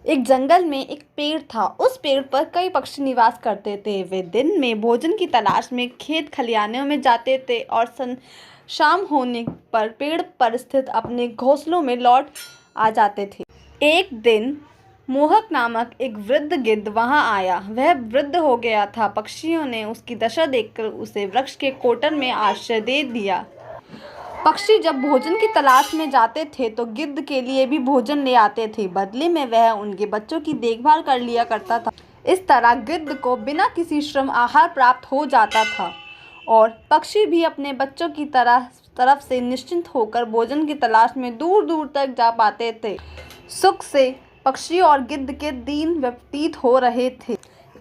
एक जंगल में एक पेड़ था। उस पेड़ पर कई पक्षी निवास करते थे। वे दिन में भोजन की तलाश में खेत खलिहानों में जाते थे और शाम होने पर पेड़ पर स्थित अपने घोंसलों में लौट आ जाते थे। एक दिन मोहक नामक एक वृद्ध गिद्ध वहां आया। वह वृद्ध हो गया था। पक्षियों ने उसकी दशा देखकर उसे वृक्ष के कोटन में आश्रय दे दिया। पक्षी जब भोजन की तलाश में जाते थे तो गिद्ध के लिए भी भोजन ले आते थे। बदले में वह उनके बच्चों की देखभाल कर लिया करता था। इस तरह गिद्ध को बिना किसी श्रम आहार प्राप्त हो जाता था और पक्षी भी अपने बच्चों की तरफ से निश्चिंत होकर भोजन की तलाश में दूर दूर तक जा पाते थे। सुख से पक्षी और गिद्ध के दिन व्यतीत हो रहे थे।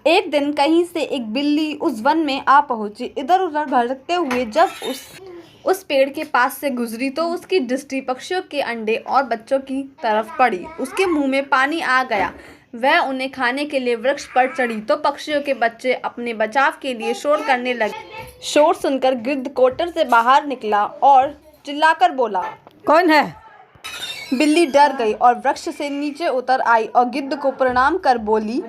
एक दिन कहीं से एक बिल्ली उस वन में आ पहुंची। इधर उधर भटकते हुए जब उस पेड़ के पास से गुजरी तो उसकी दृष्टि पक्षियों के अंडे और बच्चों की तरफ पड़ी। उसके मुंह में पानी आ गया। वह उन्हें खाने के लिए वृक्ष पर चढ़ी तो पक्षियों के बच्चे अपने बचाव के लिए शोर करने लगे। शोर सुनकर गिद्ध कोटर से बाहर निकला और चिल्लाकर बोला, कौन है? बिल्ली डर गई और वृक्ष से नीचे उतर आई और गिद्ध को प्रणाम कर बोली,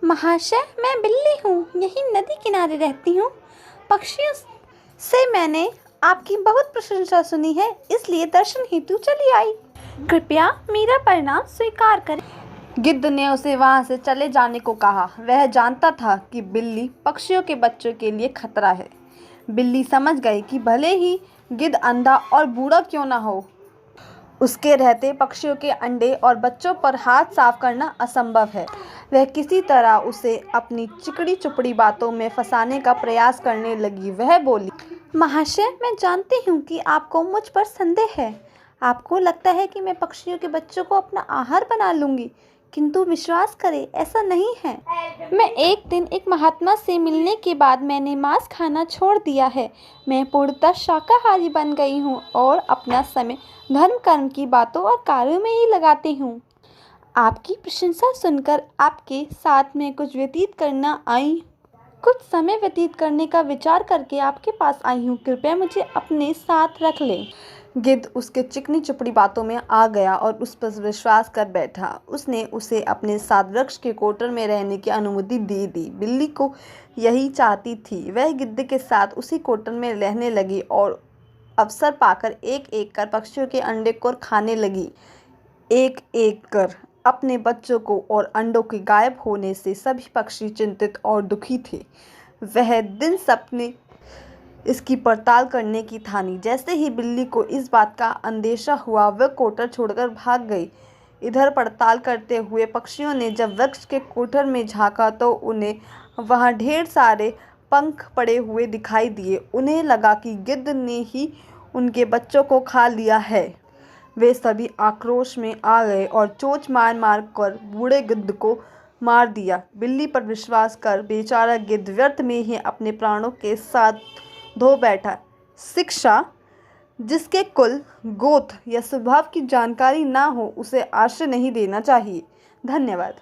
महाशय, मैं बिल्ली हूँ, यही नदी किनारे रहती हूँ। पक्षियों से मैंने आपकी बहुत प्रशंसा सुनी है, इसलिए दर्शन हेतु चली आई। कृपया मेरा प्रणाम स्वीकार करें। गिद्ध ने उसे वहां से चले जाने को कहा। वह जानता था कि बिल्ली पक्षियों के बच्चों के लिए खतरा है। बिल्ली समझ गई कि भले ही गिद्ध अंधा और बूढ़ा क्यों न हो, उसके रहते पक्षियों के अंडे और बच्चों पर हाथ साफ करना असंभव है। वह किसी तरह उसे अपनी चिकनी चुपड़ी बातों में फंसाने का प्रयास करने लगी। वह बोली, महाशय, मैं जानती हूँ कि आपको मुझ पर संदेह है। आपको लगता है कि मैं पक्षियों के बच्चों को अपना आहार बना लूँगी, किंतु विश्वास करें, ऐसा नहीं है। मैं एक दिन एक महात्मा से मिलने के बाद मैंने मांस खाना छोड़ दिया है। मैं पूर्णतः शाकाहारी बन गई हूँ और अपना समय धर्म कर्म की बातों और कार्यों में ही लगाती हूँ। आपकी प्रशंसा सुनकर आपके साथ में कुछ समय व्यतीत करने का विचार करके आपके पास आई हूँ। कृपया मुझे अपने साथ रख लें। गिद्ध उसके चिकनी चुपड़ी बातों में आ गया और उस पर विश्वास कर बैठा। उसने उसे अपने साथ वृक्ष के कोटर में रहने की अनुमति दे दी। बिल्ली को यही चाहती थी। वह गिद्ध के साथ उसी कोटर में रहने लगी और अवसर पाकर एक एक कर पक्षियों के अंडे को खाने लगी। एक एक कर अपने बच्चों को और अंडों के गायब होने से सभी पक्षी चिंतित और दुखी थे। वह दिन सपने इसकी पड़ताल करने की ठानी। जैसे ही बिल्ली को इस बात का अंदेशा हुआ, वह कोटर छोड़कर भाग गई। इधर पड़ताल करते हुए पक्षियों ने जब वृक्ष के कोटर में झांका तो उन्हें वहां ढेर सारे पंख पड़े हुए दिखाई दिए। उन्हें लगा कि गिद्ध ने ही उनके बच्चों को खा लिया है। वे सभी आक्रोश में आ गए और चोंच मार मार कर बूढ़े गिद्ध को मार दिया। बिल्ली पर विश्वास कर बेचारा गिद्ध व्यर्थ में ही अपने प्राणों के साथ धो बैठा। शिक्षा, जिसके कुल, गोत्र या स्वभाव की जानकारी ना हो, उसे आश्रय नहीं देना चाहिए। धन्यवाद।